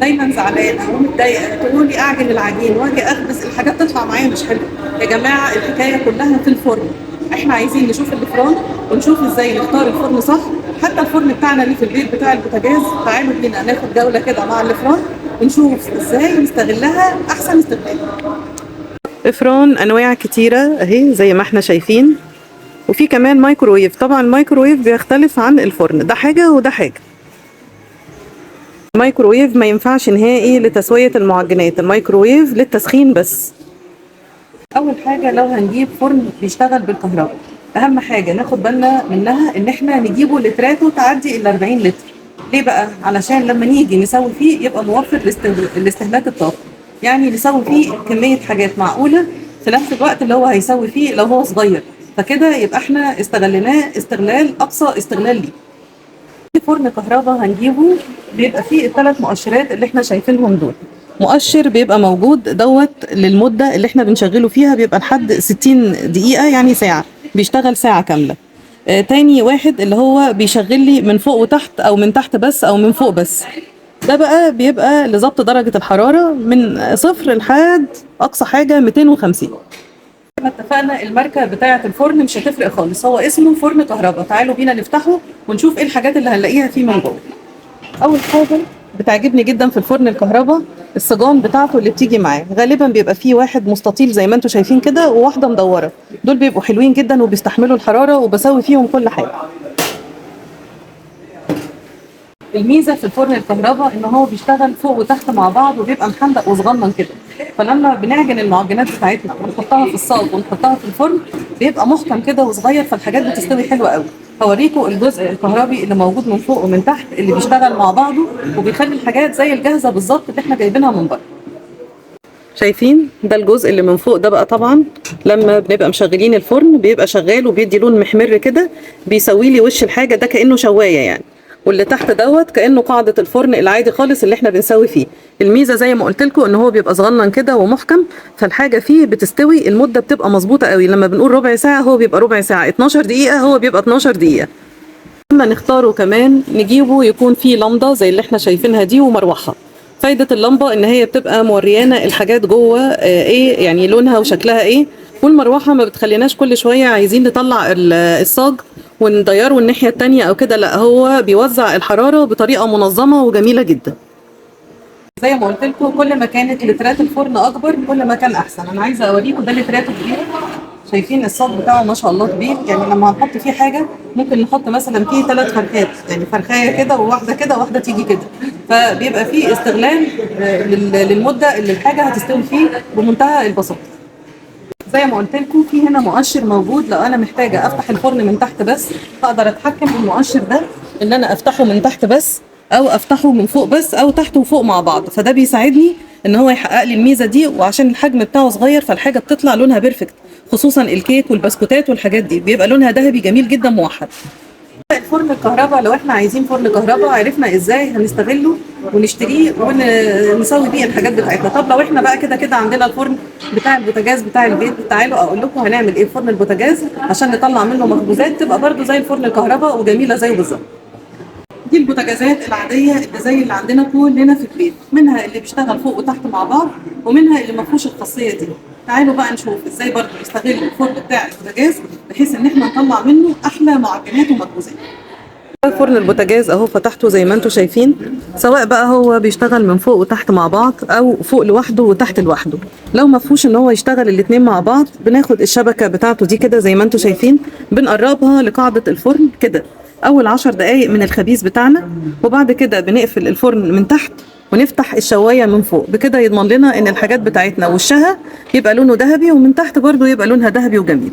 دايما زعلانه ومتضايقه تقولوا لي اعجن العجين واجي اخبز الحاجات تطلع معايا مش حلوه. يا جماعه الحكايه كلها في الفرن. احنا عايزين نشوف الفرن ونشوف ازاي نختار الفرن صح. حتى الفرن بتاعنا اللي في البيت بتاع البوتاجاز، تعالوا بينا ناخد جوله كده مع الفرن ونشوف ازاي نستغلها احسن استغلال. افران انواع كتيره اهي زي ما احنا شايفين، وفي كمان مايكرويف. طبعا المايكرويف بيختلف عن الفرن، ده حاجه وده حاجه. الميكروويف ما ينفعش نهائي لتسوية المعجنات، الميكروويف للتسخين بس. أول حاجة لو هنجيب فرن بيشتغل بالكهرباء، أهم حاجة ناخد بالنا منها إن إحنا نجيبه لتراته تعدي ال 40 لتر. ليه بقى؟ علشان لما نيجي نسوي فيه يبقى موفر لاستهلاك الطاقة، يعني نسوي فيه كمية حاجات معقولة في نفس الوقت اللي هو هيسوي فيه لو هو صغير، فكده يبقى إحنا استغليناه استغلال أقصى استغلال ليه. فرن كهرباء هنجيبه بيبقى فيه الثلاث مؤشرات اللي احنا شايفينهم دول. مؤشر بيبقى موجود دوت للمدة اللي احنا بنشغله فيها، بيبقى لحد 60 دقيقة يعني ساعة، بيشتغل ساعة كاملة. تاني واحد اللي هو بيشغل لي من فوق وتحت او من تحت بس او من فوق بس، ده بقى بيبقى لضبط درجة الحرارة من 0 لحد اقصى حاجة 250. ما اتفقنا الماركة بتاعة الفرن مش هتفرق خالص، هو اسمه فرن كهرباء. تعالوا بينا نفتحه ونشوف ايه الحاجات اللي هنلاقيها فيه من جوه. اول حاجة بتعجبني جدا في الفرن الكهرباء الصاجات بتاعته اللي بتيجي معاه، غالبا بيبقى فيه واحد مستطيل زي ما انتم شايفين كده وواحدة مدورة، دول بيبقوا حلوين جدا وبيستحملوا الحرارة وبسوي فيهم كل حاجة. الميزه في الفرن الكهرباء ان هو بيشتغل فوق وتحت مع بعض وبيبقى محندق وصغنن كده، فلما بنعجن المعجنات بتاعتنا ونحطها في الصاج ونحطها في الفرن بيبقى محكم كده وصغير، فالحاجات بتستوي حلوه قوي. هوريكم الجزء الكهربي اللي موجود من فوق ومن تحت اللي بيشتغل مع بعضه وبيخلي الحاجات زي الجاهزه بالظبط اللي احنا جايبينها من بره. شايفين ده الجزء اللي من فوق ده بقى، طبعا لما بنبقى مشغلين الفرن بيبقى شغال وبيدي لون محمر كده، بيسوي لي وش الحاجه ده كانه شوايه يعني. واللي تحت دوت كانه قاعده الفرن العادي خالص اللي احنا بنسوي فيه. الميزه زي ما قلت لكم ان هو بيبقى صغنن كده ومحكم، فالحاجه فيه بتستوي المده بتبقى مظبوطه قوي. لما بنقول ربع ساعه هو بيبقى ربع ساعه، 12 دقيقه هو بيبقى 12 دقيقه. لما نختاره كمان نجيبه يكون فيه لمضه زي اللي احنا شايفينها دي ومروحه. فايدة اللمبة ان هي بتبقى موريانا الحاجات جوه ايه يعني لونها وشكلها ايه، والمروحة ما بتخليناش كل شوية عايزين نطلع الصاج ونضيره الناحية التانية او كده، لا هو بيوزع الحرارة بطريقة منظمة وجميلة جدا. زي ما قلت لكم كل ما كانت لترات الفرن اكبر كل ما كان احسن. انا عايزه اوريكم ده لتراته كبيره، شايفين الصاج بتاعه ما شاء الله كبير، يعني لما هنحط فيه حاجه ممكن نحط مثلا فيه 3 فرخات، يعني فرخايه كده وواحده كده وواحده تيجي كده، فبيبقى فيه استغلال للمده اللي الحاجه هتستوي فيه بمنتهى البساطه. زي ما قلت لكم في هنا مؤشر موجود، لو انا محتاجه افتح الفرن من تحت بس اقدر اتحكم بالمؤشر ده ان انا افتحه من تحت بس او افتحه من فوق بس او تحت وفوق مع بعض، فده بيساعدني ان هو يحقق لي الميزه دي. وعشان الحجم بتاعه صغير فالحاجه بتطلع لونها بيرفكت، خصوصا الكيك والبسكوتات والحاجات دي بيبقى لونها ذهبي جميل جدا موحد. الفرن الكهرباء لو احنا عايزين فرن كهرباء عرفنا ازاي هنستغله ونشتريه ونسوي بيه الحاجات بتاعتنا. طب لو احنا بقى كده كده عندنا الفرن بتاع البوتاجاز بتاع البيت، تعالوا اقول لكم هنعمل ايه في فرن البوتاجاز عشان نطلع منه مخبوزات تبقى برده زي الفرن الكهرباء وجميله زيه بالظبط. دي البوتاجازات العاديه اللي زي اللي عندنا كلنا في البيت، منها اللي بيشتغل فوق وتحت مع بعض ومنها اللي ما فيهوش الخاصيه دي. تعالوا بقى نشوف ازاي برضه نستغل الفرن بتاع البوتاجاز بحيث ان احنا نطلع منه احلى معجنات ومخبوزات. فرن البوتاجاز اهو فتحته زي ما انتم شايفين، سواء بقى هو بيشتغل من فوق وتحت مع بعض او فوق لوحده وتحت لوحده. لو ما فيهوش ان هو يشتغل الاتنين مع بعض بناخد الشبكه بتاعته دي كده زي ما انتم شايفين، بنقربها لقاعده الفرن كده اول 10 دقائق من الخبيز بتاعنا، وبعد كده بنقفل الفرن من تحت ونفتح الشوايه من فوق، بكده يضمن لنا ان الحاجات بتاعتنا وشها يبقى لونه ذهبي ومن تحت برضه يبقى لونها ذهبي وجميل.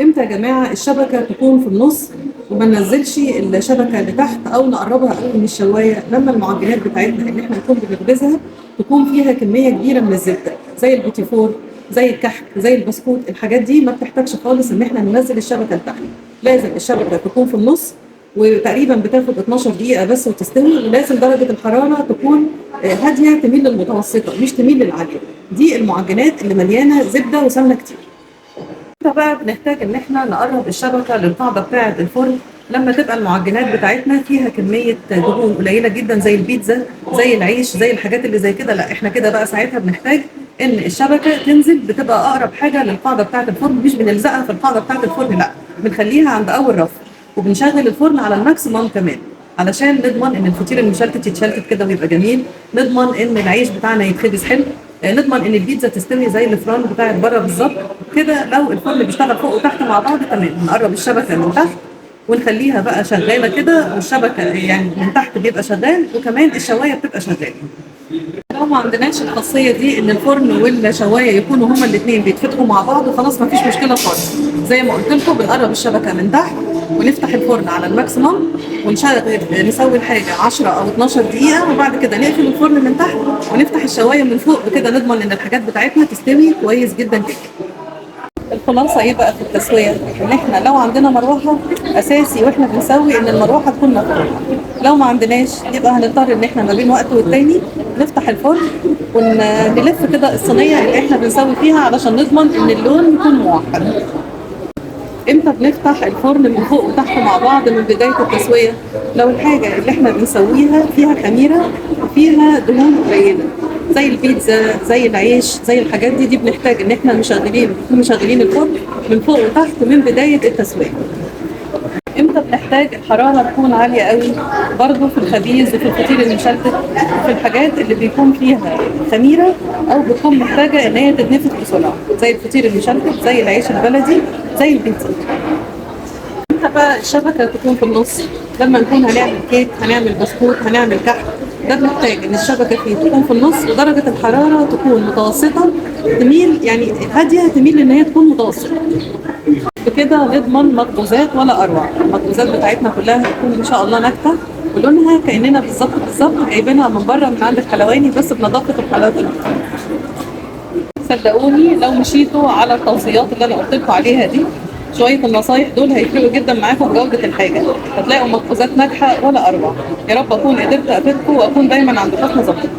امتى يا جماعه الشبكه تكون في النص وما ننزلش الشبكه لتحت او نقربها قوي من الشوايه؟ لما المعجنات بتاعتنا اللي احنا نكون بنخبزها تكون فيها كميه كبيره من الزبده زي البوتيفور زي الكحك زي البسكوت، الحاجات دي ما بتحتاجش خالص ان احنا ننزل الشبكه لتحت، لازم الشبكه تكون في النص وتقريبا بتاخد 12 دقيقه بس وتستوي، ولازم درجه الحراره تكون هاديه تميل للمتوسطه مش تميل للعاليه. دي المعجنات اللي مليانه زبده وسمنه كتير. بقى بنحتاج ان احنا نقرب الشبكه للقاعده بتاعه الفرن لما تبقى المعجنات بتاعتنا فيها كميه دهون قليله جدا زي البيتزا، زي العيش، زي الحاجات اللي زي كده، لا احنا كده بقى ساعتها بنحتاج ان الشبكه تنزل، بتبقى اقرب حاجه للقاعده بتاعه الفرن، مش بنلزقها في القاعده بتاعه الفرن، لا بنخليها عند اول رف، وبنشغل الفرن على الماكسيمم كمان علشان نضمن ان الفطير المشلتت يتشلتت كده ويبقى جميل، نضمن ان العيش بتاعنا يتخبز حلو، نضمن ان البيتزا تستوي زي الفران بتاعت بره بالظبط كده. لو الفرن بيشتغل فوق وتحت مع بعض تمام، نقرب الشبكه من تحت ونخليها بقى شغاله كده، والشبكه يعني من تحت بيبقى شغال وكمان الشوايه بتبقى شغاله. لو ما عندناش الخاصيه دي ان الفرن والشوايه يكونوا هما الاثنين بيتفتحوا مع بعض، خلاص ما فيش مشكله خالص. زي ما قلت لكم بنقرب الشبكه من تحت ونفتح الفرن على الماكسيمم ونشغل، نسوي الحاجه 10 او 12 دقيقه، وبعد كده نقفل الفرن من تحت ونفتح الشوايه من فوق، بكده نضمن ان الحاجات بتاعتنا تستوي كويس جدا جدا. الخلاصه ايه بقى في التسويه؟ ان احنا لو عندنا مروحه اساسي واحنا بنسوي ان المروحه تكون مفتوحه، لو ما عندناش يبقى هنضطر ان احنا ما بين وقت والتاني نفتح الفرن ونلف كده الصينيه اللي احنا بنسوي فيها علشان نضمن ان اللون يكون موحد. امتى بنفتح الفرن من فوق وتحت مع بعض من بدايه التسويه؟ لو الحاجه اللي احنا بنسويها فيها خميره وفيها دهون قليله زي البيتزا، زي العيش، زي الحاجات دي بنحتاج ان احنا مشغلين الفرن من فوق وتحت من بدايه التسويه. امتى بنحتاج الحراره تكون عاليه قوي؟ برضه في الخبيز وفي الفطير المشلتت وفي الحاجات اللي بيكون فيها خميره او بتكون محتاجه ان هي تتنفخ بسرعه زي الفطير المشلتت، زي العيش البلدي، زي البيتزا. امتى بقى الشبكه تكون في النص؟ لما نكون هنعمل كيك، هنعمل بسكوت، هنعمل كحك، ده بنحتاج ان الشبكه فيه تكون في النص ودرجه الحراره تكون متوسطه، تميل يعني هاديه، تميل ان هي تكون متوسطه. بكده نضمن مخبوزات ولا اروع. المخبوزات بتاعتنا كلها هتكون ان شاء الله ناجحه ولونها كاننا بالظبط جايبينها من بره من عند الحلواني، بس بنظافه الحلواني. صدقوني لو مشيتوا على التوصيات اللي انا قلت لكم عليها دي، شويه النصايح دول هيفرقوا جدا معاكم في جوده الحاجه، هتلاقوا مخبوزات ناجحه ولا اروع. يا رب اكون قدرت افيدكم واكون دايما عند حسن ظنكم.